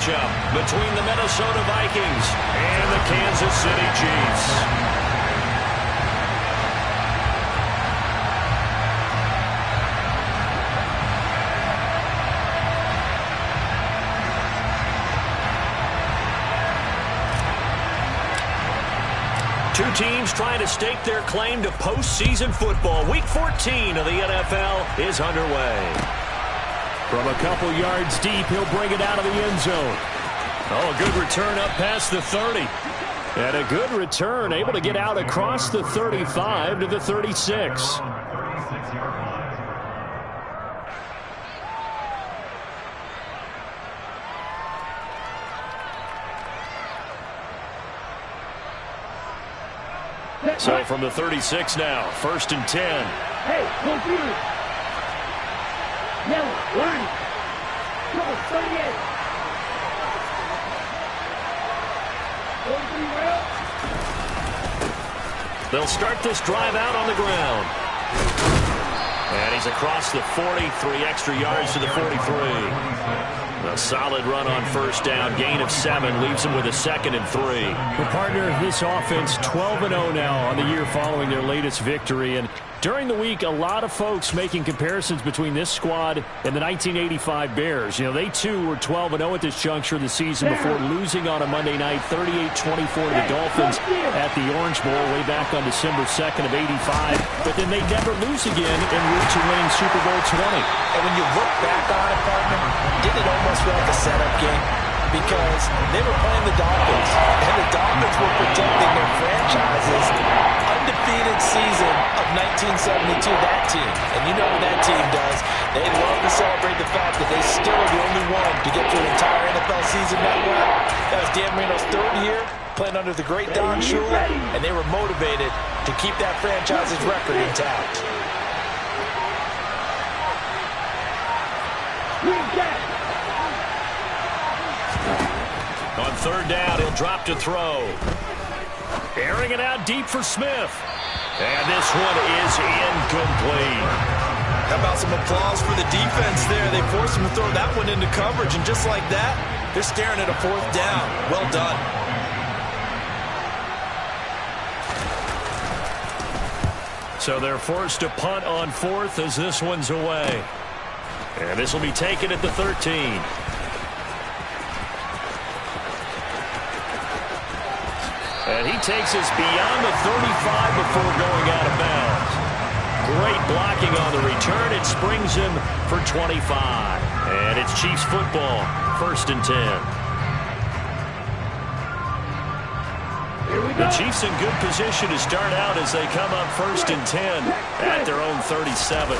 Between the Minnesota Vikings and the Kansas City Chiefs. Two teams trying to stake their claim to postseason football. Week 14 of the NFL is underway. From a couple yards deep, he'll bring it out of the end zone. Oh, a good return up past the 30. And a good return, able to get out across the 35 to the 36. So from the 36 now, 1st and 10. Hey, computer. Yellow, line. Go, 38. They'll start this drive out on the ground. And he's across the 40, 3 extra yards to the 43. A solid run on 1st down, gain of 7, leaves him with a 2nd and 3. Well, partner, this offense 12-0 now on the year following their latest victory. And during the week, a lot of folks making comparisons between this squad and the 1985 Bears. You know, they too were 12-0 at this juncture of the season before losing on a Monday night 38-24 to the Dolphins at the Orange Bowl way back on December 2nd of 85. But then they never lose again en route to winning Super Bowl 20. And when you look back on it, partner, didn't it almost feel like a setup game? Because they were playing the Dolphins, and the Dolphins were protecting their franchise's undefeated season of 1972, that team. And you know what that team does. They love to celebrate the fact that they still are the only one to get through an entire NFL season that well. That was Dan Marino's 3rd year, playing under the great Don Shula, and they were motivated to keep that franchise's record intact. On 3rd down, he'll drop to throw. Airing it out deep for Smith. And this one is incomplete. How about some applause for the defense there? They forced him to throw that one into coverage, and just like that, they're staring at a 4th down. Well done. So they're forced to punt on 4th as this one's away. And this will be taken at the 13. And he takes us beyond the 35 before going out of bounds. Great blocking on the return. It springs him for 25. And it's Chiefs football, 1st and 10. The Chiefs in good position to start out as they come up 1st and 10 at their own 37.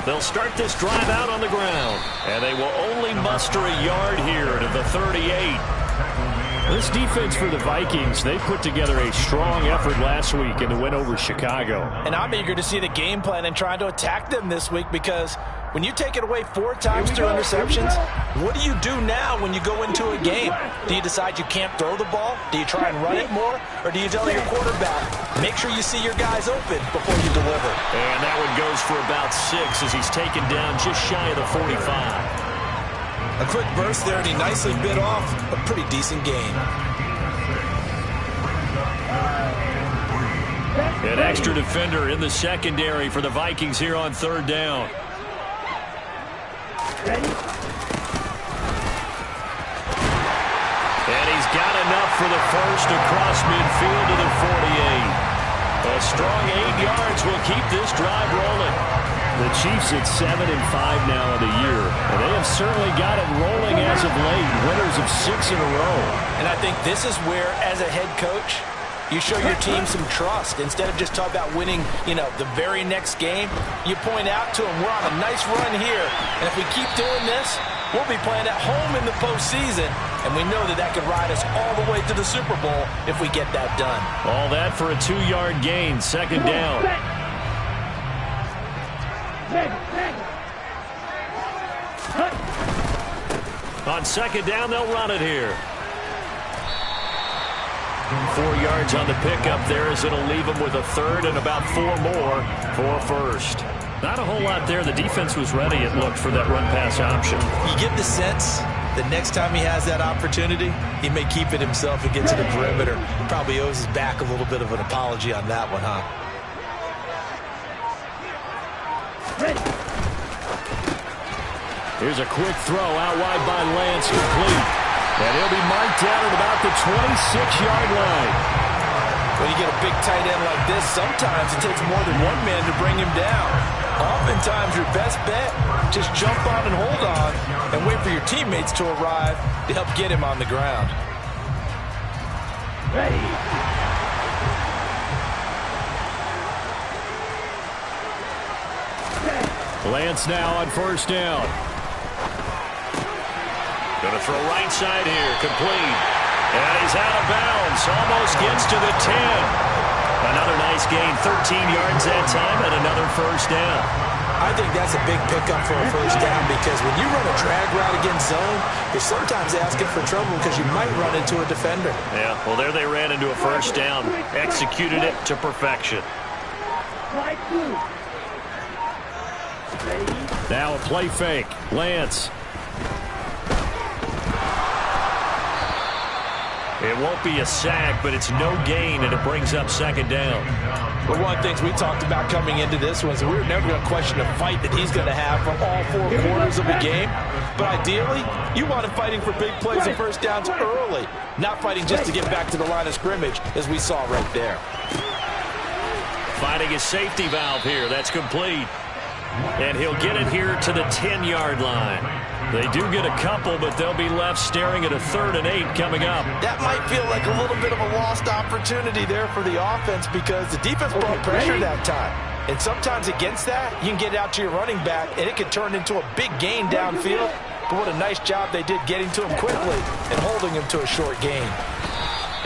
They'll start this drive out on the ground. And they will only muster a yard here to the 38. This defense for the Vikings, they put together a strong effort last week in the win over Chicago. And I'm eager to see the game plan and trying to attack them this week, because when you take it away 4 times through interceptions, what do you do now when you go into a game? Do you decide you can't throw the ball? Do you try and run it more? Or do you tell your quarterback, make sure you see your guys open before you deliver? And that one goes for about 6 as he's taken down just shy of the 45. A quick burst there, and he nicely bit off a pretty decent gain. An extra defender in the secondary for the Vikings here on 3rd down. And he's got enough for the first across midfield to the 48. A strong 8 yards will keep this drive rolling. The Chiefs at 7-5 now in the year, and they have certainly got it rolling as of late, winners of 6 in a row. And I think this is where, as a head coach, you show your team some trust. Instead of just talking about winning, the very next game, you point out to them, we're on a nice run here, and if we keep doing this, we'll be playing at home in the postseason, and we know that that could ride us all the way to the Super Bowl if we get that done. All that for a 2-yard gain, 2nd down. On 2nd down, they'll run it here. 4 yards on the pickup there as it'll leave them with a 3rd and about 4 more for 1st. Not a whole lot there. The defense was ready, it looked, for that run-pass option. You get the sense the next time he has that opportunity, he may keep it himself and get to the perimeter. Probably owes his back a little bit of an apology on that one, huh? Ready. Here's a quick throw out wide by Lance, complete. And he'll be marked down at about the 26-yard line. When you get a big tight end like this, sometimes it takes more than one man to bring him down. Oftentimes, your best bet, just jump on and hold on and wait for your teammates to arrive to help get him on the ground. Ready. Lance now on first down. Going to throw right side here, complete. And he's out of bounds, almost gets to the 10. Another nice gain, 13 yards that time, and another first down. I think that's a big pickup for a first down because when you run a drag route against zone, you're sometimes asking for trouble because you might run into a defender. Yeah, well, there they ran into a first down, executed it to perfection. Slide through. Ready. Now a play fake, Lance. It won't be a sack, but it's no gain, and it brings up second down. Well, one of the things we talked about coming into this was we were never going to question the fight that he's going to have for all 4 quarters of the game. But ideally, you want him fighting for big plays and first downs early, not fighting just to get back to the line of scrimmage, as we saw right there. Finding his safety valve here. That's complete. And he'll get it here to the 10-yard line. They do get a couple, but they'll be left staring at a 3rd and 8 coming up. That might feel like a little bit of a lost opportunity there for the offense because the defense brought pressure that time. And sometimes against that, you can get out to your running back, and it can turn into a big gain downfield. But what a nice job they did getting to him quickly and holding him to a short gain.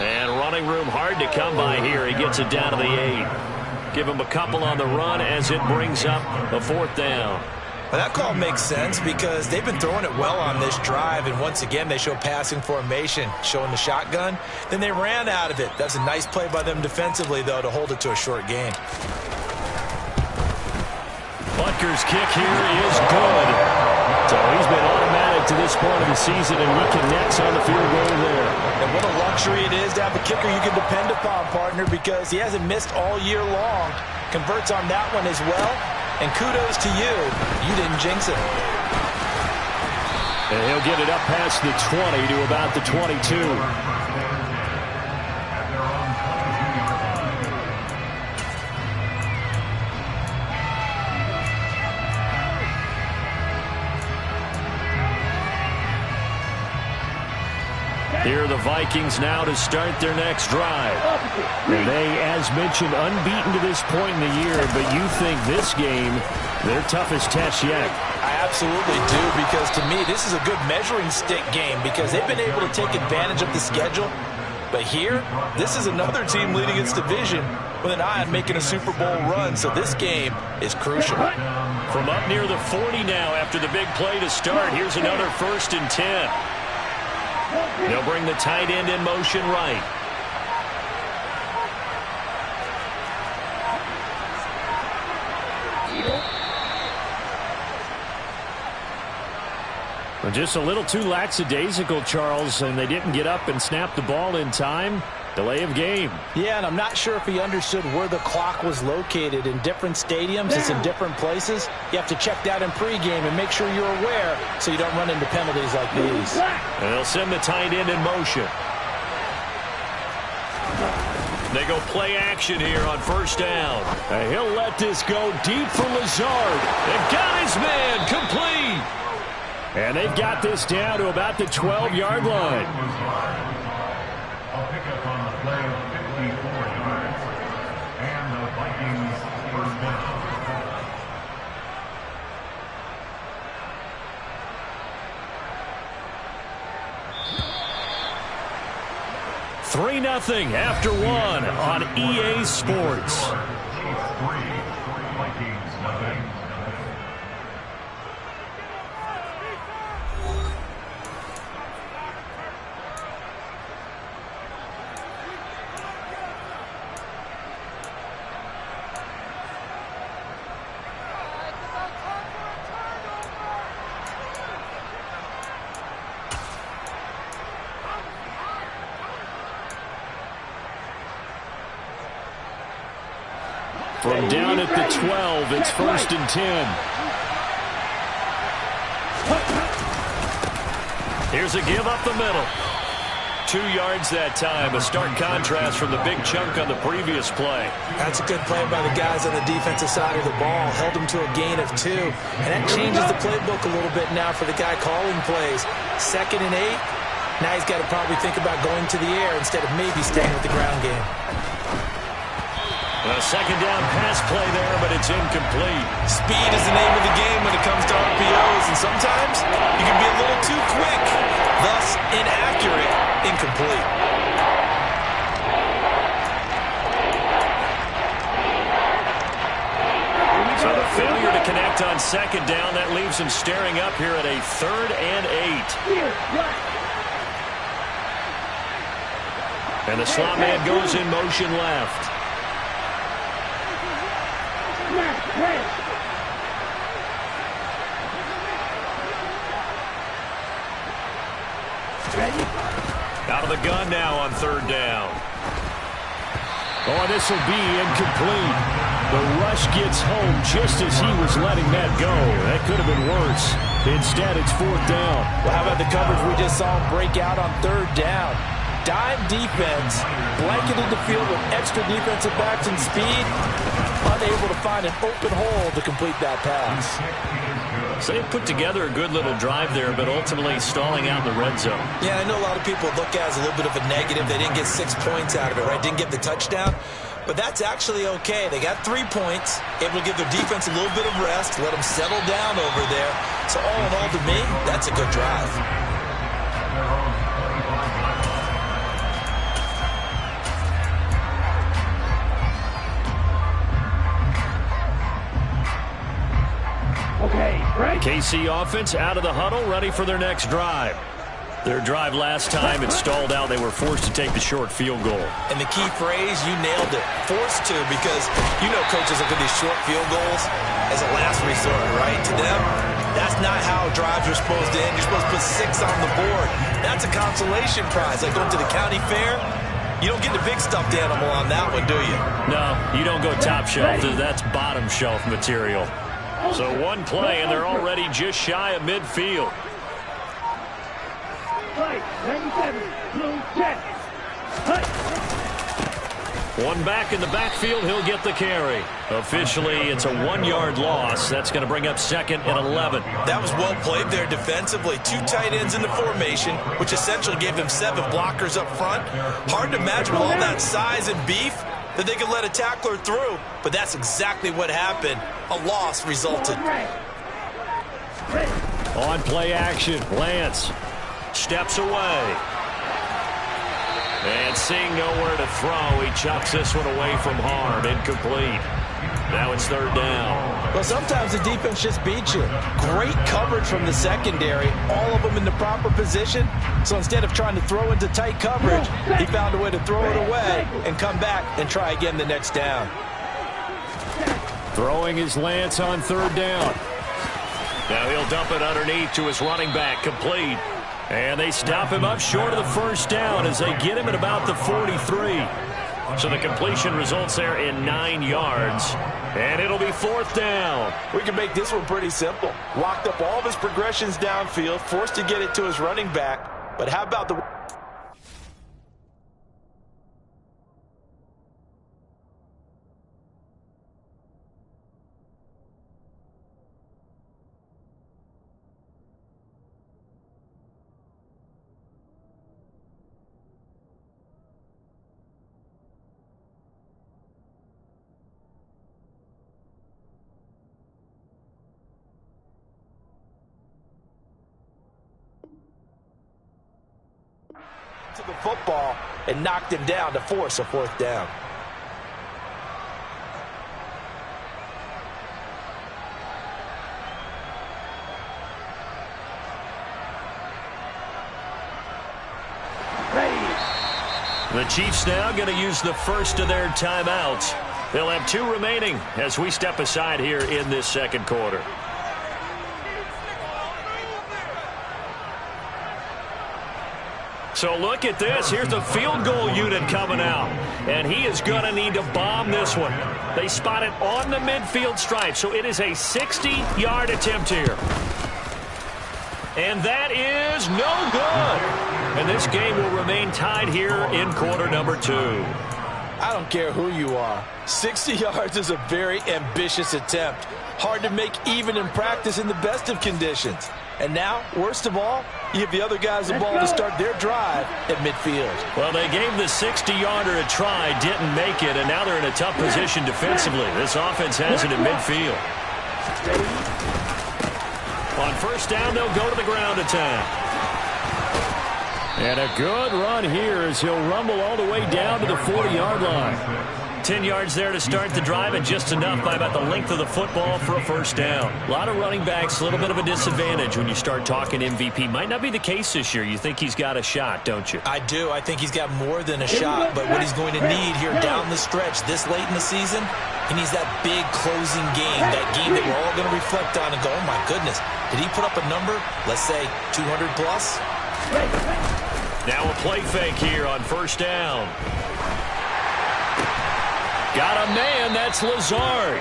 And running room hard to come by here. He gets it down to the 8. Give him a couple on the run as it brings up a 4th down. Well, that call makes sense because they've been throwing it well on this drive, and once again they show passing formation, showing the shotgun. Then they ran out of it. That's a nice play by them defensively, though, to hold it to a short gain. Butker's kick here is good. So he's been automatic to this point of the season, and he connects on the field goal there. And what a luxury it is to have a kicker you can depend upon, partner, because he hasn't missed all year long. Converts on that one as well. And kudos to you. You didn't jinx it. And he'll get it up past the 20 to about the 22. Here are the Vikings now to start their next drive. And they, as mentioned, unbeaten to this point in the year, but you think this game, their toughest test yet. I absolutely do, because to me, this is a good measuring stick game because they've been able to take advantage of the schedule. But here, this is another team leading its division with an eye on making a Super Bowl run, so this game is crucial. From up near the 40 now after the big play to start, here's another 1st and 10. They'll bring the tight end in motion right. Well, just a little too lackadaisical, Charles, and they didn't get up and snap the ball in time. Delay of game. Yeah, and I'm not sure if he understood where the clock was located. In different stadiums, it's in different places. You have to check that in pregame and make sure you're aware so you don't run into penalties like these. And they'll send the tight end in motion. They go play action here on first down. And he'll let this go deep for Lazard. They've got his man complete. And they've got this down to about the 12-yard line. A pickup on the play of 54 yards. And the Vikings first down. 3-0 after 1 on EA Sports. Chiefs 3, Vikings nothing. From down at the 12, it's 1st and 10. Here's a give up the middle. 2 yards that time. A stark contrast from the big chunk on the previous play. That's a good play by the guys on the defensive side of the ball. Held them to a gain of 2. And that changes the playbook a little bit now for the guy calling plays. 2nd and 8. Now he's got to probably think about going to the air instead of maybe staying with the ground game. A 2nd down pass play there, but it's incomplete. Speed is the name of the game when it comes to RPOs, and sometimes you can be a little too quick, thus inaccurate, incomplete. So the failure to connect on 2nd down, that leaves him staring up here at a 3rd and 8. And the slot man goes in motion left. Out of the gun now on 3rd down. Oh, this will be incomplete. The rush gets home just as he was letting that go. That could have been worse. Instead, it's 4th down. Well, how about the coverage we just saw him break out on 3rd down? Dime defense, blanketed the field with extra defensive backs and speed, unable to find an open hole to complete that pass. So they put together a good little drive there, but ultimately stalling out in the red zone. Yeah, I know a lot of people look at it as a little bit of a negative. They didn't get 6 points out of it, right? Didn't get the touchdown. But that's actually okay. They got 3 points, able to give their defense a little bit of rest, let them settle down over there. So all in all, to me, that's a good drive. KC offense out of the huddle, ready for their next drive. Their drive last time, it stalled out. They were forced to take the short field goal. And the key phrase, you nailed it. Forced to, because you know coaches look at these short field goals as a last resort, right? To them, that's not how drives are supposed to end. You're supposed to put 6 on the board. That's a consolation prize. Like going to the county fair, you don't get the big stuffed animal on that one, do you? No, you don't go top shelf. That's bottom shelf material. So 1 play, and they're already just shy of midfield. 97, blue jet. 1 back in the backfield, he'll get the carry. Officially, it's a 1-yard loss. That's going to bring up 2nd and 11. That was well played there defensively. 2 tight ends in the formation, which essentially gave them 7 blockers up front. Hard to imagine with all that size and beef that they could let a tackler through, but that's exactly what happened. A loss resulted. On play action, Lance steps away. And seeing nowhere to throw, he chucks this one away from harm. Incomplete. Now it's 3rd down. Well, sometimes the defense just beats you. Great coverage from the secondary, all of them in the proper position. So instead of trying to throw into tight coverage, he found a way to throw it away and come back and try again the next down. Throwing his Lance on 3rd down. Now he'll dump it underneath to his running back, complete. And they stop him up short of the 1st down as they get him at about the 43. So the completion results there in 9 yards. And it'll be 4th down. We can make this one pretty simple. Locked up all of his progressions downfield, forced to get it to his running back. But how about the... to the football and knocked him down to force a 4th down. The Chiefs now going to use the first of their timeouts. They'll have 2 remaining as we step aside here in this 2nd quarter. So look at this. Here's the field goal unit coming out. And he is going to need to bomb this one. They spot it on the midfield stripe. So it is a 60-yard attempt here. And that is no good. And this game will remain tied here in quarter number 2. I don't care who you are. 60 yards is a very ambitious attempt. Hard to make even in practice in the best of conditions. And now, worst of all, you give the other guys the ball to start their drive at midfield. Well, they gave the 60-yarder a try, didn't make it, and now they're in a tough position defensively. This offense has it at midfield. On first down, they'll go to the ground attack. And a good run here as he'll rumble all the way down to the 40-yard line. 10 yards there to start the drive, and just enough by about the length of the football for a first down. A lot of running backs, a little bit of a disadvantage when you start talking MVP. Might not be the case this year. You think he's got a shot, don't you? I do. I think he's got more than a shot, but what he's going to need here down the stretch this late in the season, he needs that big closing game, that game that we're all going to reflect on and go, oh my goodness, did he put up a number, let's say 200 plus? Now a play fake here on first down. Got a man, that's Lazard.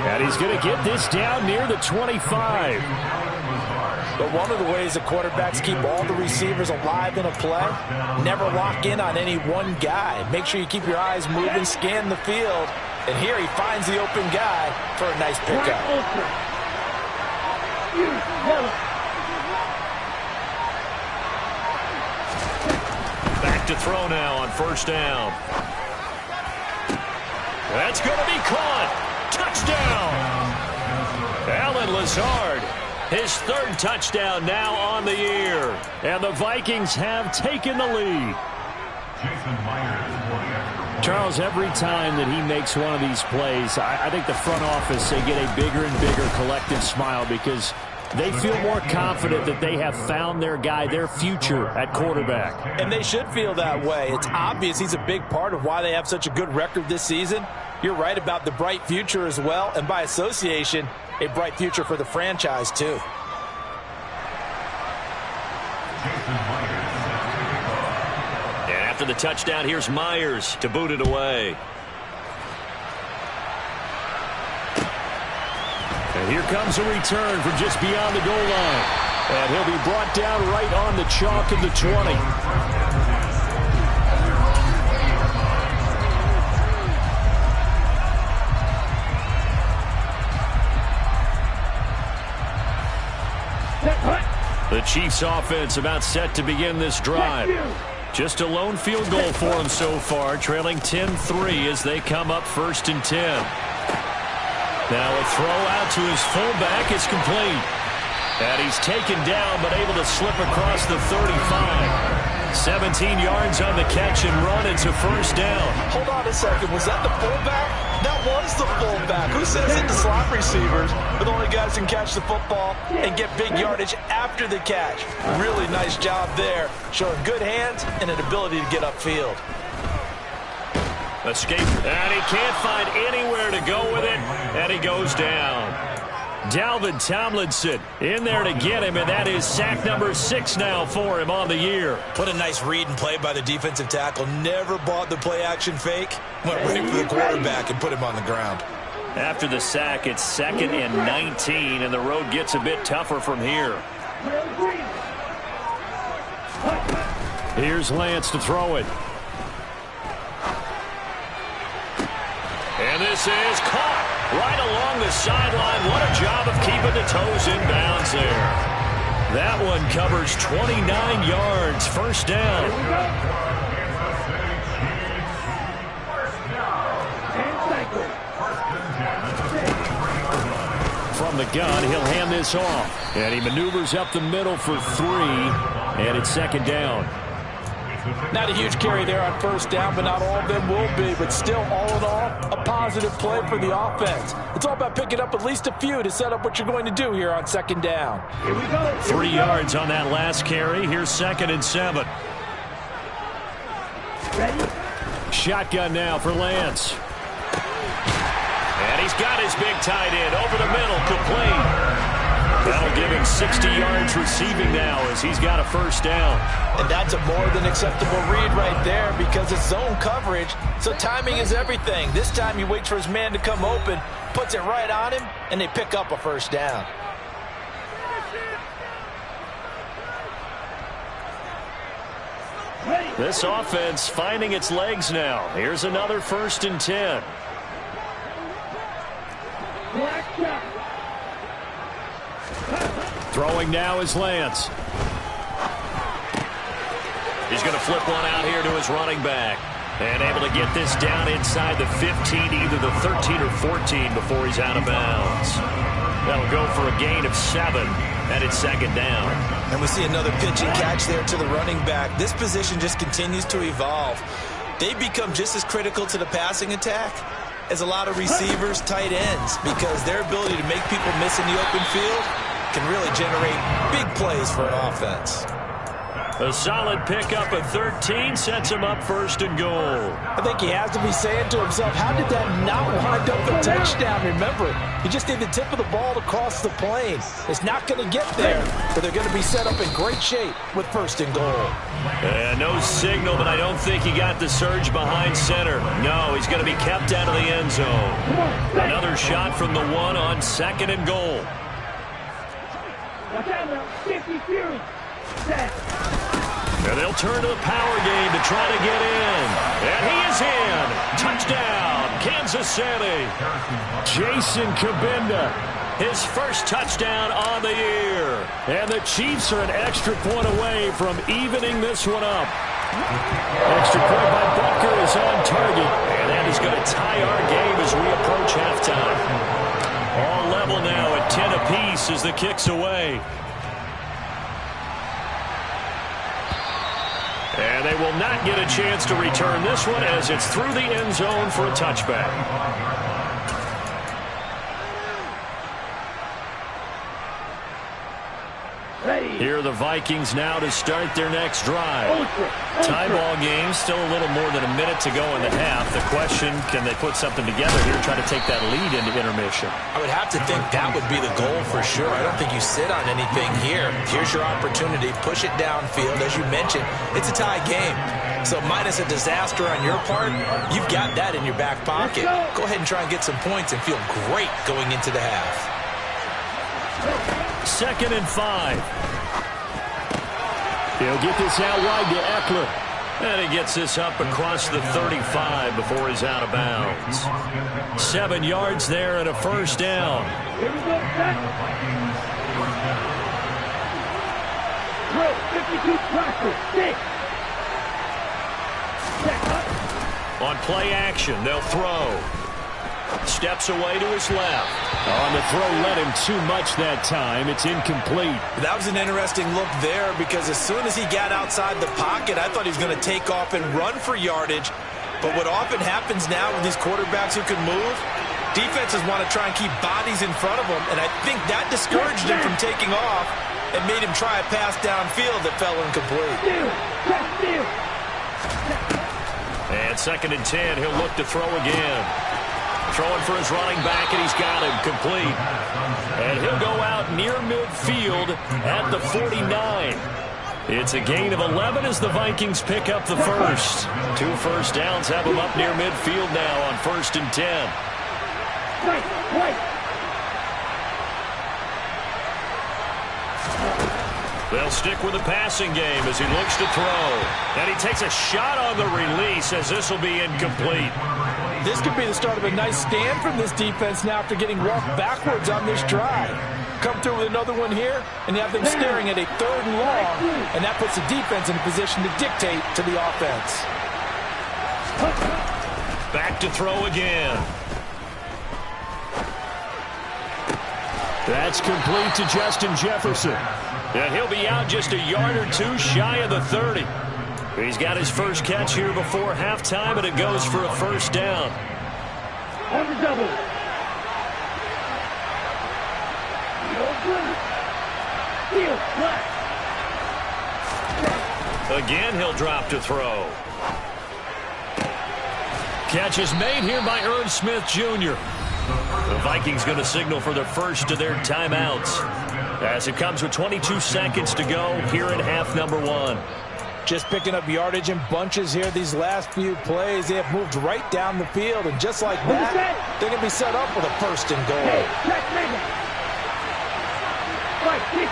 And he's going to get this down near the 25. But one of the ways the quarterbacks keep all the receivers alive in a play, never lock in on any one guy. Make sure you keep your eyes moving, scan the field. And here he finds the open guy for a nice pickup. Back to throw now on first down. That's going to be caught. Touchdown. Allen Lazard, his third touchdown now on the year. And the Vikings have taken the lead. Charles, every time that he makes one of these plays, I think the front office, they get a bigger and bigger collective smile because they feel more confident that they have found their guy, their future at quarterback. And they should feel that way. It's obvious he's a big part of why they have such a good record this season. You're right about the bright future as well, and by association, a bright future for the franchise too. And after the touchdown, here's Myers to boot it away. And here comes a return from just beyond the goal line. And he'll be brought down right on the chalk of the 20. The Chiefs offense about set to begin this drive. Just a lone field goal for them so far, trailing 10-3 as they come up 1st and 10. Now a throw out to his fullback is complete. And he's taken down but able to slip across the 35. 17 yards on the catch and run. It's a first down. Hold on a second. Was that the fullback? That was the fullback. Who says it to slot receivers? But the only guys who can catch the football and get big yardage after the catch. Really nice job there. Showing good hands and an ability to get upfield. Escape. And he can't find anywhere to go with it. And he goes down. Dalvin Tomlinson in there to get him, and that is sack number 6 now for him on the year. What a nice read and play by the defensive tackle. Never bought the play-action fake. Went right for the quarterback and put him on the ground. After the sack, it's 2nd and 19, and the road gets a bit tougher from here. Here's Lance to throw it. And this is caught right along the sideline. What a job of keeping the toes in bounds there. That one covers 29 yards. First down. From the gun, he'll hand this off. And he maneuvers up the middle for 3. And it's 2nd down. Not a huge carry there on first down, but not all of them will be. But still, all in all, a positive play for the offense. It's all about picking up at least a few to set up what you're going to do here on 2nd down. 3 yards on that last carry. Here's 2nd and 7. Ready? Shotgun now for Lance. And he's got his big tight end over the middle, complete. That'll give him 60 yards receiving now as he's got a first down. And that's a more than acceptable read right there because it's zone coverage, so timing is everything. This time he waits for his man to come open, puts it right on him, and they pick up a first down. This offense finding its legs now. Here's another 1st and 10. Throwing now is Lance. He's going to flip one out here to his running back. And able to get this down inside the 15, either the 13 or 14 before he's out of bounds. That'll go for a gain of 7, and it's 2nd down. And we see another pitch and catch there to the running back. This position just continues to evolve. They become just as critical to the passing attack as a lot of receivers, tight ends, because their ability to make people miss in the open field can really generate big plays for an offense. A solid pickup of 13 sets him up 1st and goal. I think he has to be saying to himself, how did that not wind up a touchdown? Remember, he just did the tip of the ball to cross the plane. It's not going to get there, but they're going to be set up in great shape with 1st and goal. No signal, but I don't think he got the surge behind center. No, he's going to be kept out of the end zone. Another shot from the 1 on 2nd and goal. Watch out now, 50 Fury. Set. And they'll turn to the power game to try to get in. And he is in. Touchdown, Kansas City. Jason Kabinda, his first touchdown on the year. And the Chiefs are an extra point away from evening this one up. Extra point by Butker is on target. And that is going to tie our game as we approach halftime. All level now at 10 apiece as the kick's away. And they will not get a chance to return this one as it's through the end zone for a touchback. Here are the Vikings now to start their next drive. Tie ball game, still a little more than a minute to go in the half. The question, can they put something together here, try to take that lead into intermission? I would have to think that would be the goal for sure. I don't think you sit on anything here. Here's your opportunity. Push it downfield. As you mentioned, it's a tie game. So minus a disaster on your part, you've got that in your back pocket. Go ahead and try and get some points and feel great going into the half. 2nd and 5. He'll get this out wide to Eckler. And he gets this up across the 35 before he's out of bounds. 7 yards there and a first down. Here we go, set. 52 practice, 6. On play action, they'll throw. Steps away to his left. On the throw, led him too much that time. It's incomplete. That was an interesting look there because as soon as he got outside the pocket, I thought he was going to take off and run for yardage. But what often happens now with these quarterbacks who can move, defenses want to try and keep bodies in front of them, and I think that discouraged him from taking off and made him try a pass downfield that fell incomplete. And 2nd and 10, he'll look to throw again. Throwing for his running back, and he's got him complete. And he'll go out near midfield at the 49. It's a gain of 11 as the Vikings pick up the first. 2 first downs have him up near midfield now on 1st and 10. They'll stick with the passing game as he looks to throw. And he takes a shot on the release as this will be incomplete. This could be the start of a nice stand from this defense now after getting walked backwards on this drive. Come through with another one here, and you have them staring at a 3rd and long, and that puts the defense in a position to dictate to the offense. Back to throw again. That's complete to Justin Jefferson. And he'll be out just a yard or 2 shy of the 30. He's got his first catch here before halftime, and it goes for a first down. On the double. Again, he'll drop to throw. Catch is made here by Irv Smith Jr. The Vikings going to signal for the first of their timeouts. as it comes with 22 seconds to go here in half number 1. Just picking up yardage in bunches here these last few plays. They have moved right down the field, and just like that, they're going to be set up with a first and goal. Hey, check minute. Right, 60.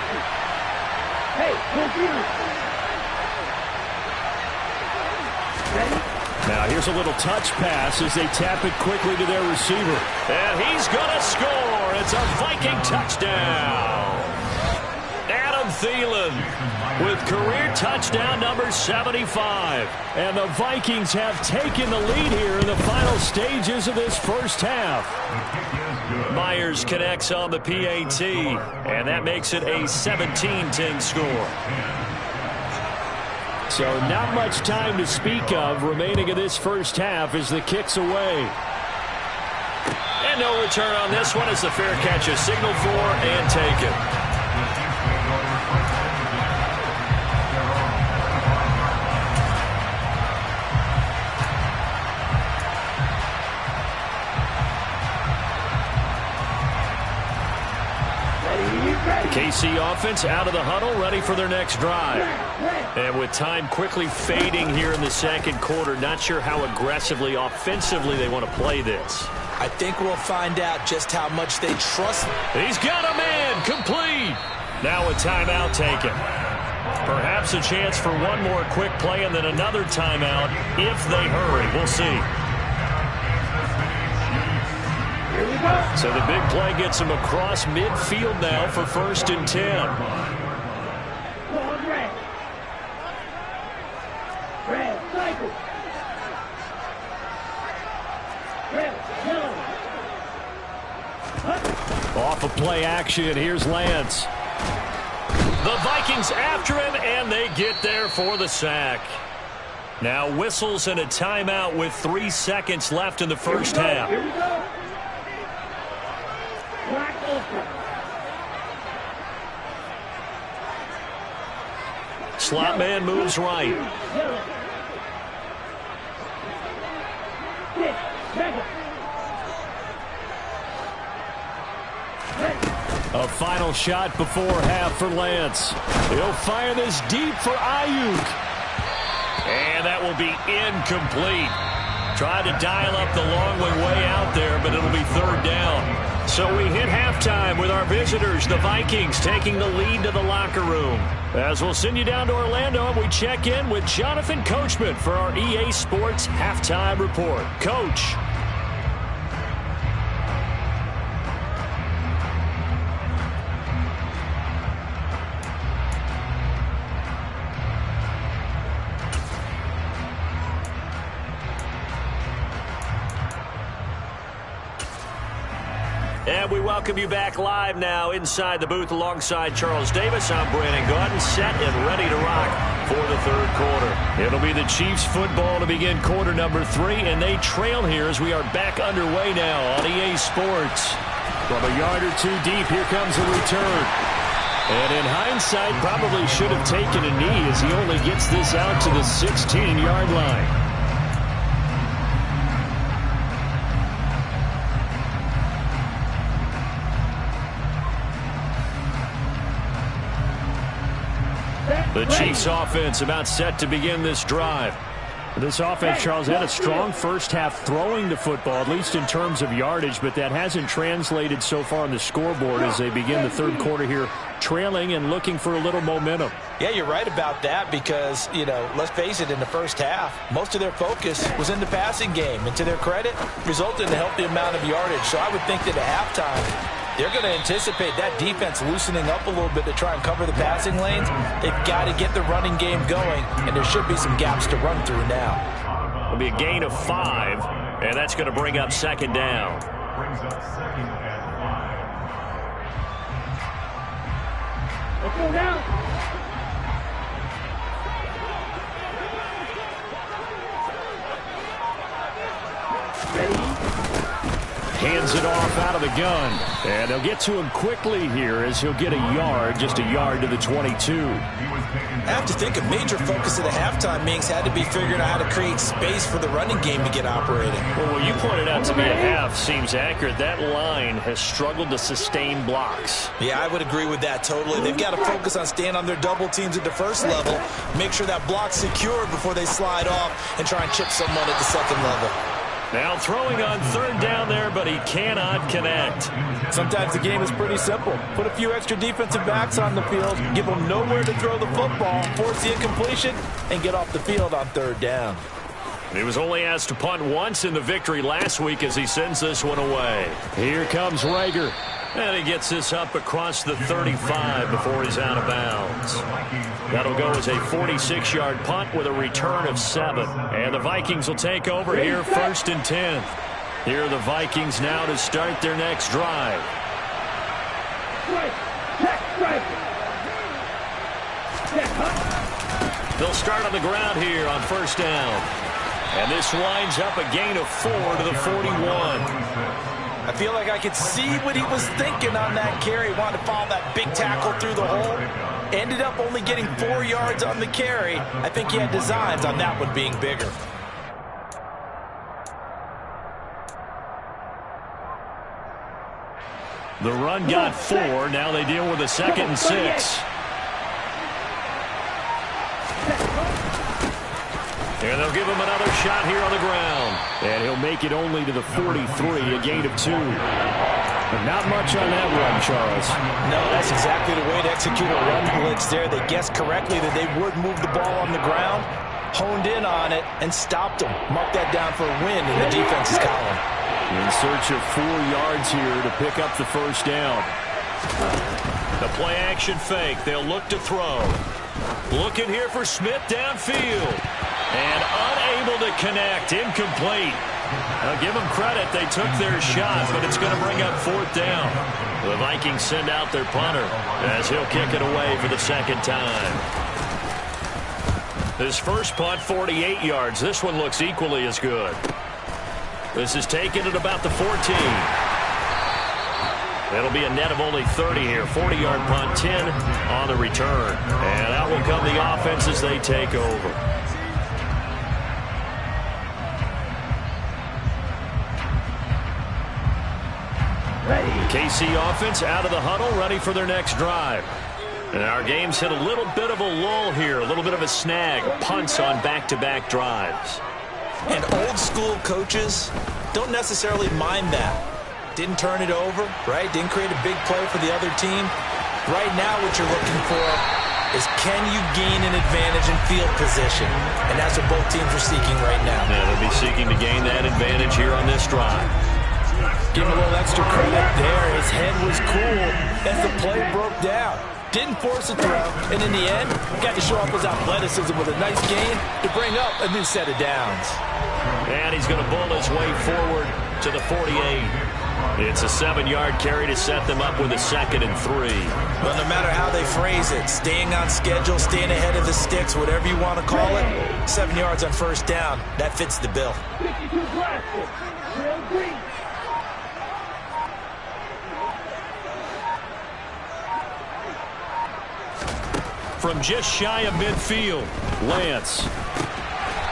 Hey, computer. Ready? Now here's a little touch pass as they tap it quickly to their receiver. And he's going to score. It's a Viking touchdown. Adam Thielen with career touchdown number 75. And the Vikings have taken the lead here in the final stages of this first half. Myers connects on the PAT, and that makes it a 17-10 score. So not much time to speak of remaining in this first half as the kick's away. And no return on this one as the fair catch is signaled for and taken. KC offense out of the huddle, ready for their next drive. And with time quickly fading here in the second quarter, not sure how aggressively, offensively they want to play this. I think we'll find out just how much they trust. He's got a man, complete. Now a timeout taken. Perhaps a chance for one more quick play and then another timeout if they hurry. We'll see. So the big play gets him across midfield now for 1st and 10. Red, cycle. Red, yellow. Off of play action, here's Lance. The Vikings after him, and they get there for the sack. Now whistles and a timeout with 3 seconds left in the first half. Here we go. Black ultra. Slot man moves right. Yellow. Six, mega. A final shot before half for Lance. He'll fire this deep for Ayuk. And that will be incomplete. Tried to dial up the long way out there, but it'll be 3rd down. So we hit halftime with our visitors, the Vikings, taking the lead to the locker room. As we'll send you down to Orlando, and we check in with Jonathan Coachman for our EA Sports Halftime Report. Coach. And we welcome you back live now inside the booth alongside Charles Davis. I'm Brandon Gaudin, set and ready to rock for the 3rd quarter. It'll be the Chiefs football to begin quarter number 3, and they trail here as we are back underway now on EA Sports. From a yard or two deep, here comes a return. And in hindsight, probably should have taken a knee as he only gets this out to the 16-yard line. The Chiefs offense about set to begin this drive. This offense, Charles, had a strong first half throwing the football, at least in terms of yardage, but that hasn't translated so far on the scoreboard as they begin the 3rd quarter here, trailing and looking for a little momentum. Yeah, you're right about that because, let's face it, in the first half, most of their focus was in the passing game. And to their credit, resulted in a healthy amount of yardage. So I would think that at halftime, they're going to anticipate that defense loosening up a little bit to try and cover the passing lanes. They've got to get the running game going, and there should be some gaps to run through now. It'll be a gain of 5, and that's going to bring up 2nd down. Brings up 2nd and 5. Let's go now. hands it off out of the gun. And they'll get to him quickly here as he'll get a yard, just a yard to the 22. I have to think a major focus of the halftime meetings had to be figuring out how to create space for the running game to get operating. Well, what you pointed out to me at half seems accurate. That line has struggled to sustain blocks. Yeah, I would agree with that totally. They've got to focus on staying on their double teams at the first level, make sure that block's secured before they slide off and try and chip someone at the second level. Now throwing on third down there, but he cannot connect. Sometimes the game is pretty simple. Put a few extra defensive backs on the field, give them nowhere to throw the football, force the incompletion, and get off the field on third down. He was only asked to punt once in the victory last week as he sends this one away. Here comes Rager. And he gets this up across the 35 before he's out of bounds. That'll go as a 46-yard punt with a return of 7. And the Vikings will take over here 1st and 10. Here are the Vikings now to start their next drive. They'll start on the ground here on 1st down. And this winds up a gain of 4 to the 41. I feel like I could see what he was thinking on that carry. Wanted to follow that big tackle through the hole. Ended up only getting 4 yards on the carry. I think he had designs on that one being bigger. The run got 4. Now they deal with a 2nd and 6. And they'll give him another shot here on the ground. And he'll make it only to the 43, a gain of 2. But not much on that run, Charles. No, that's exactly the way to execute a run blitz there. They guessed correctly that they would move the ball on the ground, honed in on it, and stopped them. Mark that down for a win in the defense's column. In search of 4 yards here to pick up the 1st down. The play-action fake. They'll look to throw. Looking here for Smith downfield. And unable to connect. Incomplete. Now give them credit. They took their shot, but it's going to bring up 4th down. The Vikings send out their punter as he'll kick it away for the 2nd time. His first punt, 48 yards. This one looks equally as good. This is taken at about the 14. It'll be a net of only 30 here. 40-yard punt, 10 on the return. And out will come the offense as they take over. KC offense out of the huddle, ready for their next drive. And our game's hit a little bit of a lull here, a little bit of a snag. Punts on back-to-back drives. And old-school coaches don't necessarily mind that. Didn't turn it over, right? Didn't create a big play for the other team. Right now what you're looking for is can you gain an advantage in field position? And that's what both teams are seeking right now. Yeah, they'll be seeking to gain that advantage here on this drive. Give him a little extra credit there. His head was cool as the play broke down. Didn't force a throw, and in the end, got to show off his athleticism with a nice gain to bring up a new set of downs. And he's going to bull his way forward to the 48. It's a 7-yard carry to set them up with a 2nd and 3. Well, no matter how they phrase it, staying on schedule, staying ahead of the sticks, whatever you want to call it, 7 yards on 1st down, that fits the bill. 52 blasted. Trail green. From just shy of midfield, Lance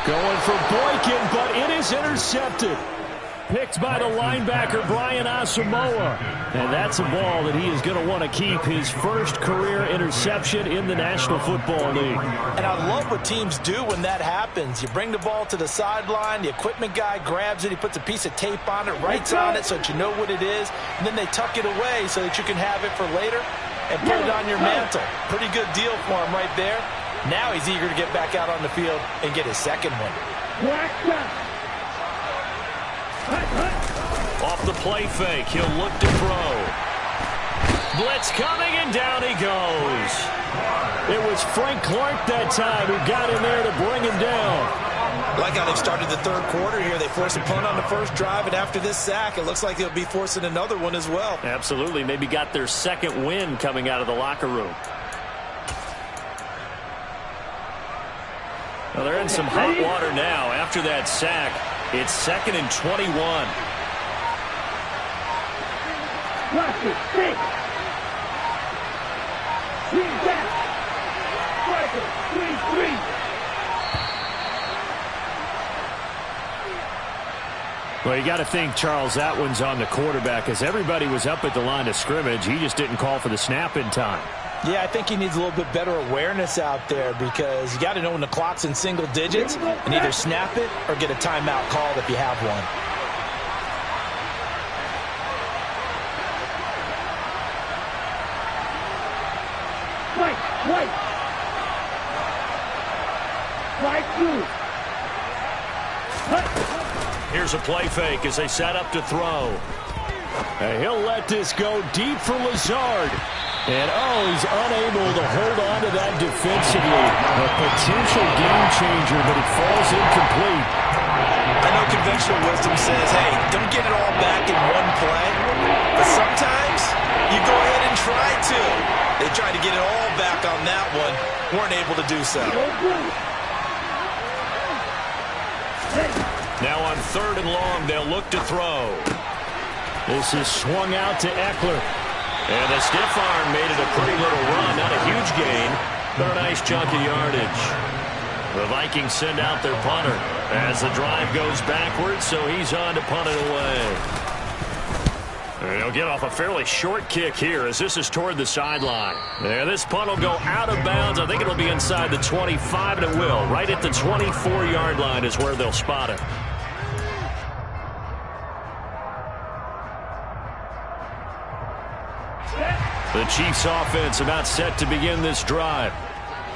going for Boykin, but it is intercepted. Picked by the linebacker, Brian Asamoah. And that's a ball that he is going to want to keep, his first career interception in the National Football League. And I love what teams do when that happens. You bring the ball to the sideline, the equipment guy grabs it, he puts a piece of tape on it, writes on it so that you know what it is, and then they tuck it away so that you can have it for later and put it on your mantle. Pretty good deal for him right there. Now he's eager to get back out on the field and get his 2nd one. Off the play fake, he'll look to throw. Blitz coming, and down he goes. It was Frank Clark that time who got in there to bring him down. Like how they've started the 3rd quarter here. They forced a punt on the first drive, and after this sack, it looks like they'll be forcing another one as well. Absolutely. Maybe got their 2nd win coming out of the locker room. Well, they're in some hot water now. After that sack, it's 2nd and 21. Blast it. Six. Swing back. Striker. 3-3. Well, you got to think, Charles, that one's on the quarterback, as everybody was up at the line of scrimmage. He just didn't call for the snap in time. Yeah, I think he needs a little bit better awareness out there, because you got to know when the clock's in single digits and either snap it or get a timeout called if you have one. White. Strike two. Here's a play fake as they set up to throw. And he'll let this go deep for Lazard. And, he's unable to hold on to that defensively. A potential game changer, but it falls incomplete. I know conventional wisdom says, hey, don't get it all back in one play. But sometimes you go ahead and try to. They tried to get it all back on that one. Weren't able to do so. Now on 3rd and long, they'll look to throw. This is swung out to Eckler. And the stiff arm made it a pretty little run. Not a huge gain, but a nice chunk of yardage. The Vikings send out their punter as the drive goes backwards, so he's on to punt it away. And he'll get off a fairly short kick here as this is toward the sideline. And this punt will go out of bounds. I think it'll be inside the 25, and it will. Right at the 24-yard line is where they'll spot it. The Chiefs offense about set to begin this drive.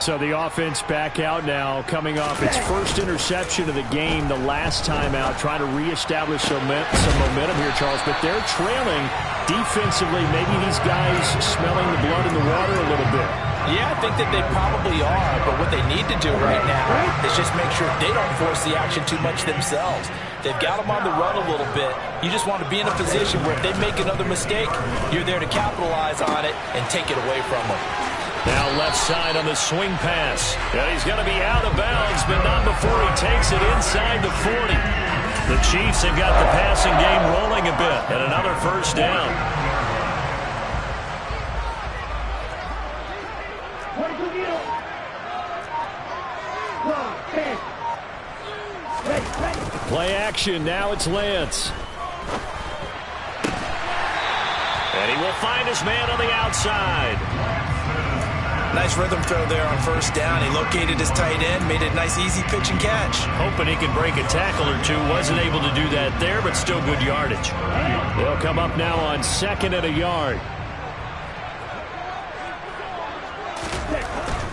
So the offense back out now, coming off its first interception of the game the last time out, trying to reestablish some momentum here, Charles. But they're trailing defensively. Maybe these guys smelling the blood in the water a little bit. Yeah, I think that they probably are, but what they need to do right now is just make sure they don't force the action too much themselves. They've got them on the run a little bit. You just want to be in a position where if they make another mistake, you're there to capitalize on it and take it away from them. Now left side on the swing pass. And he's going to be out of bounds, but not before he takes it inside the 40. The Chiefs have got the passing game rolling a bit, and another first down. Play action. Now it's Lance. And he will find his man on the outside. Nice rhythm throw there on first down. He located his tight end, made it a nice easy pitch and catch. Hoping he could break a tackle or two. Wasn't able to do that there, but still good yardage. They'll come up now on 2nd and a yard.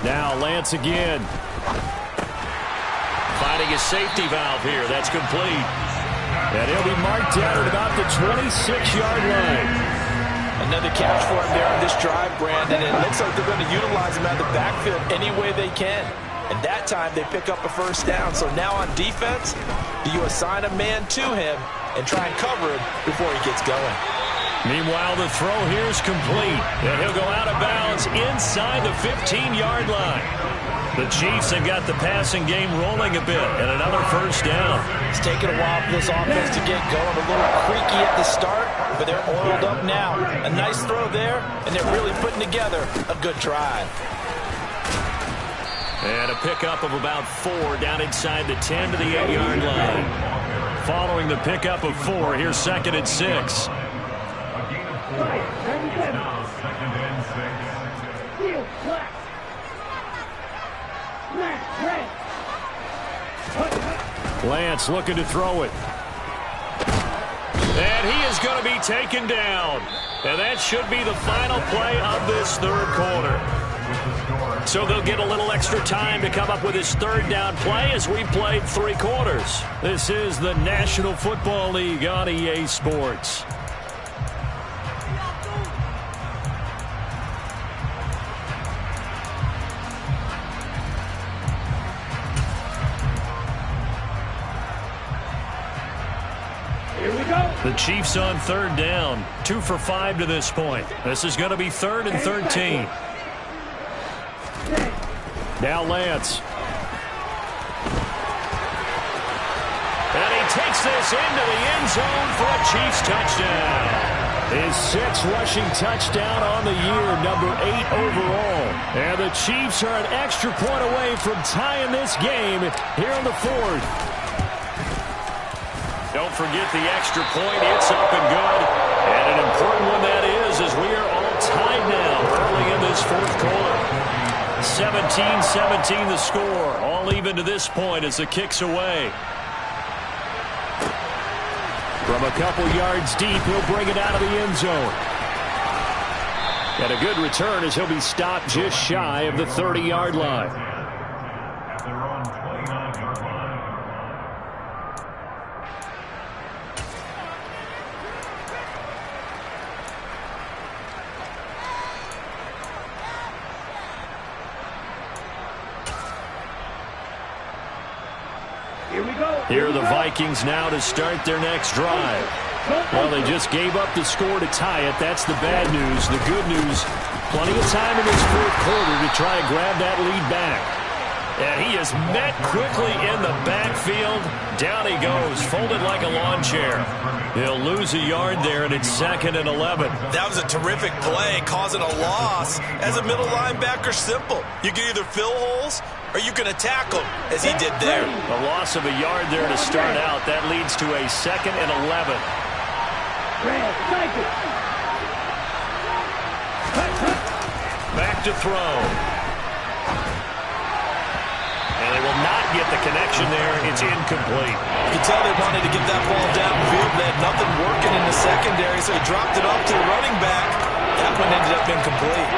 Now Lance again. Finding his safety valve here. That's complete. And he'll be marked down at about the 26-yard line. Another catch for him there on this drive, Brandon. And it looks like they're going to utilize him out of the backfield any way they can. And that time they pick up a first down. So now on defense, do you assign a man to him and try and cover him before he gets going? Meanwhile, the throw here is complete. And he'll go out of bounds inside the 15-yard line. The Chiefs have got the passing game rolling a bit, and another first down. It's taken a while for this offense to get going. A little creaky at the start, but they're oiled up now. A nice throw there, and they're really putting together a good drive. And a pickup of about 4 down inside the 10 to the 8-yard line. Following the pickup of 4, here's 2nd and 6. Now 2nd and 6. Lance looking to throw it. And he is going to be taken down. And that should be the final play of this 3rd quarter. So they'll get a little extra time to come up with his 3rd down play as we played 3 quarters. This is the National Football League on EA Sports. The Chiefs on 3rd down. 2 for 5 to this point. This is going to be 3rd and 13. Now Lance. And he takes this into the end zone for a Chiefs touchdown. His 6th rushing touchdown on the year, number 8 overall. And the Chiefs are an extra point away from tying this game here in the 4th. Don't forget the extra point. It's up and good. And an important one that is, as we are all tied now early in this 4th quarter. 17-17 the score. All even to this point as the kick's away. From a couple yards deep, he'll bring it out of the end zone. And a good return as he'll be stopped just shy of the 30-yard line. At their own 29-yard line. Here we go. Here are the Vikings now to start their next drive. Well, they just gave up the score to tie it. That's the bad news. The good news, plenty of time in this 4th quarter to try and grab that lead back. And he is met quickly in the backfield. Down he goes, folded like a lawn chair. He'll lose a yard there, and it's 2nd and 11. That was a terrific play, causing a loss. As a middle linebacker, simple. You can either fill holes or you can attack them, as he did there. A loss of a yard there to start out. That leads to a 2nd and 11. Back to throw. And they will not get the connection there. It's incomplete. You can tell they wanted to get that ball downfield. They had nothing working in the secondary, so he dropped it off to the running back. That one ended up incomplete.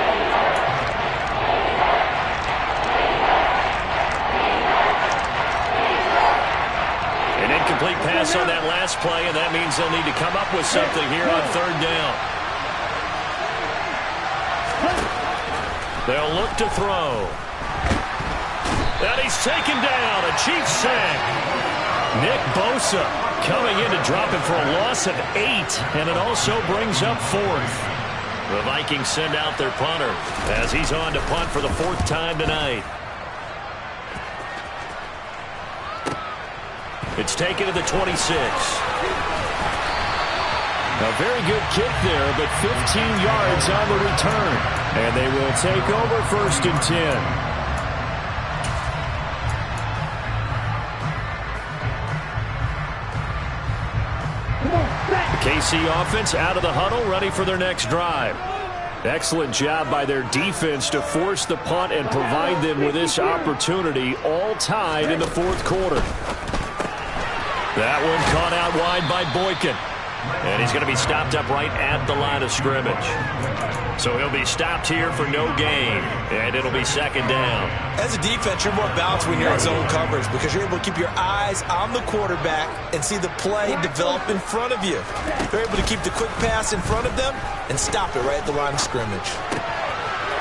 An incomplete pass on that last play, and that means they'll need to come up with something here on 3rd down. They'll look to throw. And he's taken down. A Chiefs sack. Nick Bosa coming in to drop him for a loss of 8, and it also brings up 4th. The Vikings send out their punter as he's on to punt for the 4th time tonight. It's taken to the 26. A very good kick there, but 15 yards on the return. And they will take over 1st and 10. The KC offense out of the huddle, ready for their next drive. Excellent job by their defense to force the punt and provide them with this opportunity, all tied in the 4th quarter. That one caught out wide by Boykin. And he's going to be stopped up right at the line of scrimmage. So he'll be stopped here for no gain. And it'll be 2nd down. As a defense, you're more balanced when you're in zone coverage because you're able to keep your eyes on the quarterback and see the play develop in front of you. You're able to keep the quick pass in front of them and stop it right at the line of scrimmage.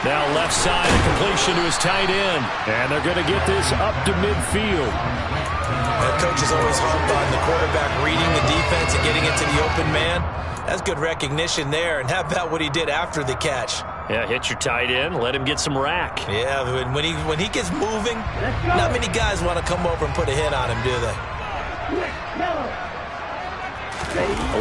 Now left side, a completion to his tight end. And they're going to get this up to midfield. That coach is always harped on the quarterback reading the defense and getting into the open man. That's good recognition there. And how about what he did after the catch? Yeah, hit your tight end, let him get some rack. Yeah, when he gets moving, not many guys want to come over and put a hit on him, do they?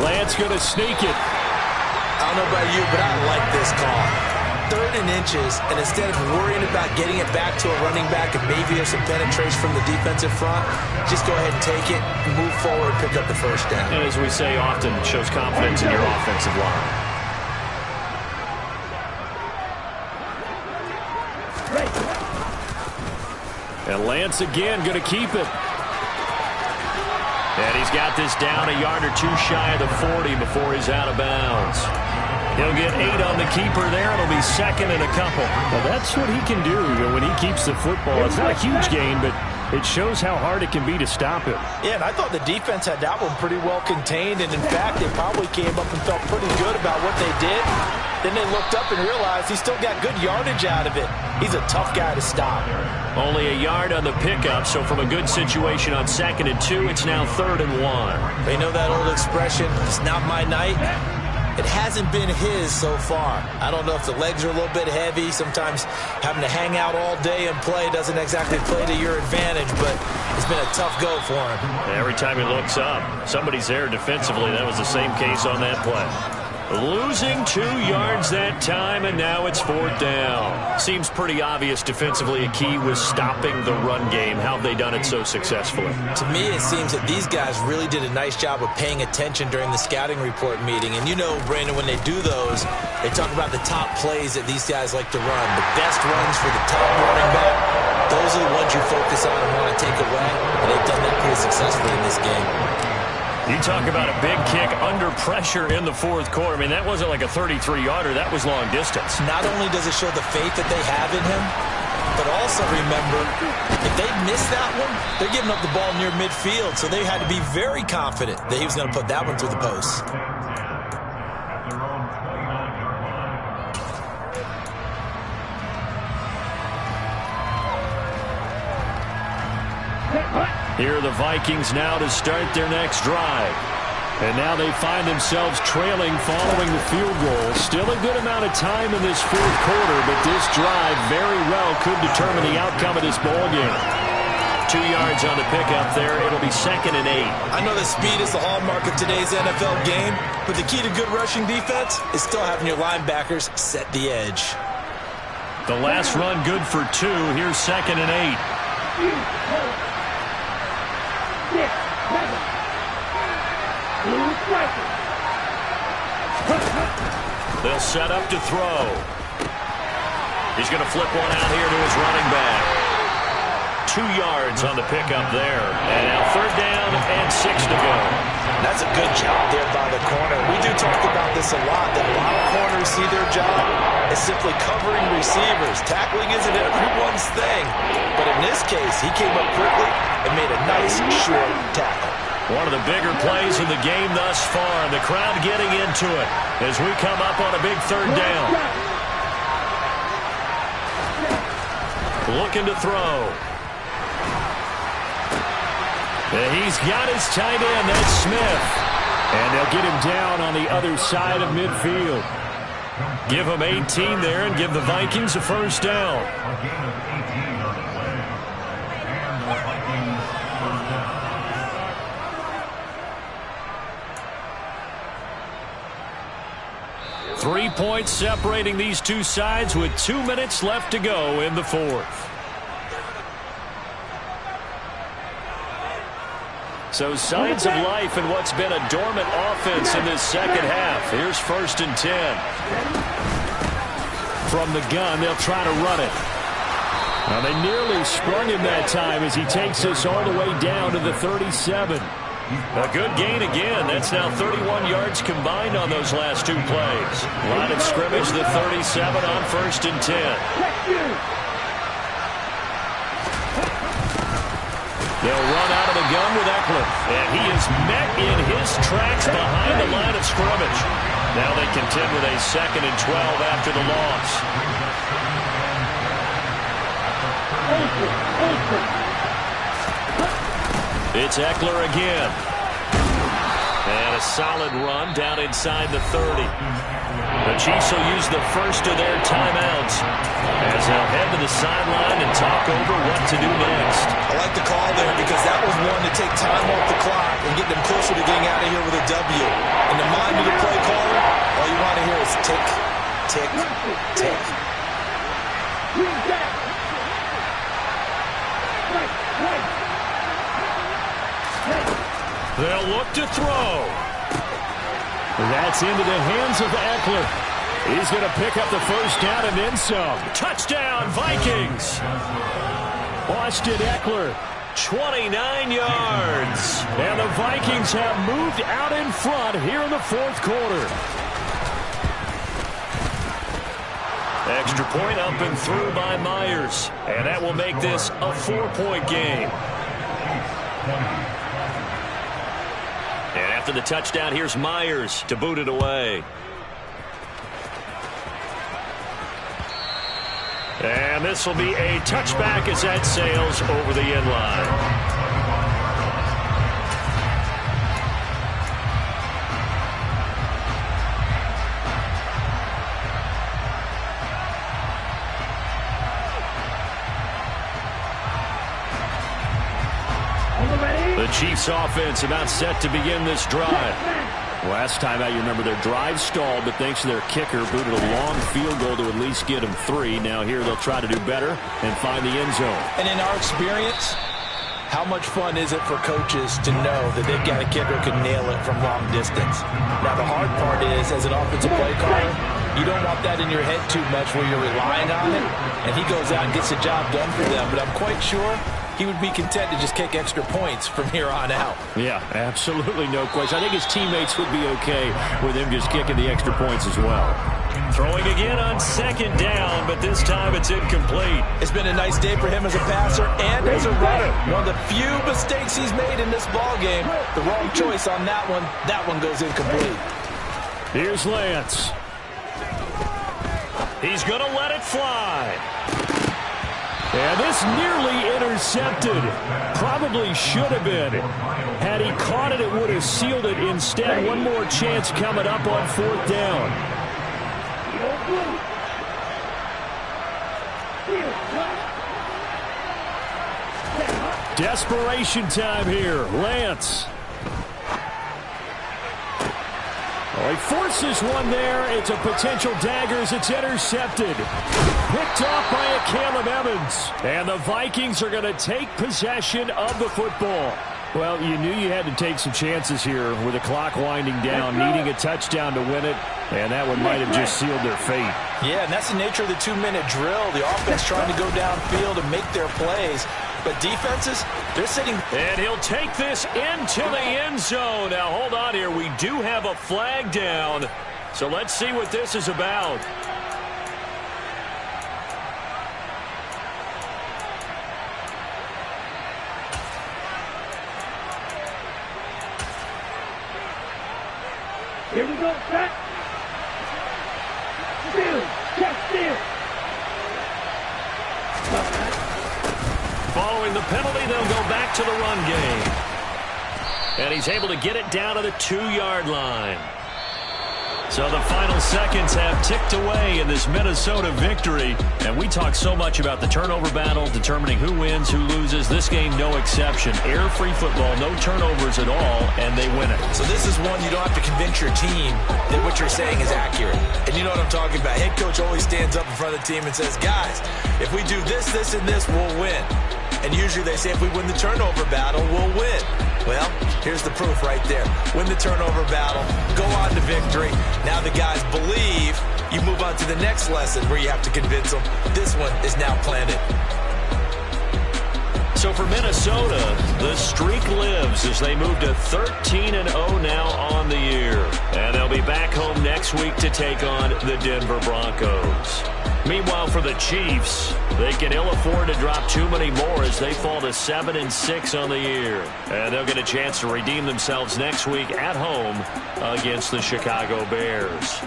Lance going to sneak it. I don't know about you, but I like this call. 3rd and inches, and instead of worrying about getting it back to a running back and maybe there's some penetration from the defensive front, just go ahead and take it, move forward, pick up the 1st down. And as we say often, it shows confidence in your offensive line. And Lance again going to keep it. And he's got this down a yard or 2 shy of the 40 before he's out of bounds. He'll get 8 on the keeper there. It'll be 2nd and a couple. Well, that's what he can do when he keeps the football. It's not a huge gain, but it shows how hard it can be to stop him. Yeah, and I thought the defense had that one pretty well contained, and in fact, they probably came up and felt pretty good about what they did. Then they looked up and realized he still got good yardage out of it. He's a tough guy to stop. Only a yard on the pickup, so from a good situation on 2nd and 2, it's now 3rd and 1. They know that old expression, it's not my night. It hasn't been his so far. I don't know if the legs are a little bit heavy. Sometimes having to hang out all day and play doesn't exactly play to your advantage, but it's been a tough go for him. Every time he looks up, somebody's there defensively. That was the same case on that play. Losing 2 yards that time, and now it's 4th down. Seems pretty obvious defensively a key was stopping the run game. How have they done it so successfully? To me, it seems that these guys really did a nice job of paying attention during the scouting report meeting. And you know, Brandon, when they do those, they talk about the top plays that these guys like to run. The best runs for the top running back, those are the ones you focus on and want to take away. And they've done that pretty successfully in this game. You talk about a big kick under pressure in the 4th quarter. I mean, that wasn't like a 33-yarder. That was long distance. Not only does it show the faith that they have in him, but also remember, if they miss that one, they're giving up the ball near midfield. So they had to be very confident that he was going to put that one through the post. Here are the Vikings now to start their next drive. And now they find themselves trailing following the field goal. Still a good amount of time in this 4th quarter, but this drive very well could determine the outcome of this ball game. 2 yards on the pickup there. It'll be 2nd and 8. I know that speed is the hallmark of today's NFL game, but the key to good rushing defense is still having your linebackers set the edge. The last run good for 2. Here's 2nd and 8. They'll set up to throw. He's going to flip one out here to his running back. 2 yards on the pickup there. And now 3rd down and 6 to go. That's a good job there by the corner. We do talk about this a lot, that a lot of corners see their job as simply covering receivers. Tackling isn't everyone's thing. But in this case, he came up quickly and made a nice, short tackle. One of the bigger plays in the game thus far. The crowd getting into it as we come up on a big 3rd down. Looking to throw. And he's got his tight end, that's Smith. And they'll get him down on the other side of midfield. Give him 18 there and give the Vikings a 1st down. A gain of 18 on the play. And the Vikings 1st down. 3 points separating these two sides with 2 minutes left to go in the 4th. So signs of life in what's been a dormant offense in this 2nd half. Here's 1st and 10. From the gun, they'll try to run it. Now they nearly sprung him that time as he takes this all the way down to the 37. A good gain again. That's now 31 yards combined on those last 2 plays. Line of scrimmage, the 37 on 1st and 10. They'll run out of the gun with Eckler. And he is met in his tracks behind the line of scrimmage. Now they contend with a 2nd and 12 after the loss. It's Eckler again. And a solid run down inside the 30. The Chiefs will use the first of their timeouts as they'll head to the sideline and talk over what to do next. I like the call there because that was one to take time off the clock and get them closer to getting out of here with a W. In the mind of the play caller, all you want to hear is tick, tick, tick. They'll look to throw. That's into the hands of Eckler. He's going to pick up the 1st down and then some. Touchdown, Vikings. Austin Eckler, 29 yards. And the Vikings have moved out in front here in the 4th quarter. Extra point up and through by Myers. And that will make this a 4-point game. And after the touchdown, here's Myers to boot it away. And this will be a touchback as that sails over the end line. The Chiefs offense about set to begin this drive. Last time out, you remember their drive stalled, but thanks to their kicker, booted a long field goal to at least get them 3. Now here they'll try to do better and find the end zone. And in our experience, how much fun is it for coaches to know that they've got a kicker who can nail it from long distance? Now, the hard part is, as an offensive play caller, you don't want that in your head too much where you're relying on it, and he goes out and gets the job done for them. But I'm quite sure he would be content to just kick extra points from here on out. Yeah, absolutely no question. I think his teammates would be okay with him just kicking the extra points as well. Throwing again on 2nd down, but this time it's incomplete. It's been a nice day for him as a passer and as a runner. One of the few mistakes he's made in this ball game. The wrong choice on that one. That one goes incomplete. Here's Lance. He's going to let it fly. And this nearly intercepted. Probably should have been. Had he caught it, it would have sealed it. Instead, one more chance coming up on 4th down. Desperation time here. Lance. Oh, he forces one there. It's a potential dagger as it's intercepted. Picked off by a Caleb Evans. And the Vikings are going to take possession of the football. Well, you knew you had to take some chances here with the clock winding down, needing a touchdown to win it, and that one might have just sealed their fate. Yeah, and that's the nature of the 2-minute drill. The offense trying to go downfield and make their plays. But defenses, they're sitting. And he'll take this into the end zone. Now, hold on here. We do have a flag down. So let's see what this is about. Here we go, set. Steal, check, steal. Following the penalty, they'll go back to the run game. And he's able to get it down to the 2-yard line. So the final seconds have ticked away in this Minnesota victory. And we talk so much about the turnover battle, determining who wins, who loses. This game, no exception. Air-free football, no turnovers at all, and they win it. So this is one you don't have to convince your team that what you're saying is accurate. And you know what I'm talking about. Head coach always stands up in front of the team and says, guys, if we do this, this, and this, we'll win. And usually they say if we win the turnover battle, we'll win. Well, here's the proof right there. Win the turnover battle, go on to victory. Now the guys believe. You move on to the next lesson where you have to convince them. This one is now planted. So for Minnesota, the streak lives as they move to 13-0 now on the year. And they'll be back home next week to take on the Denver Broncos. Meanwhile, for the Chiefs, they can ill afford to drop too many more as they fall to 7-6 on the year. And they'll get a chance to redeem themselves next week at home against the Chicago Bears.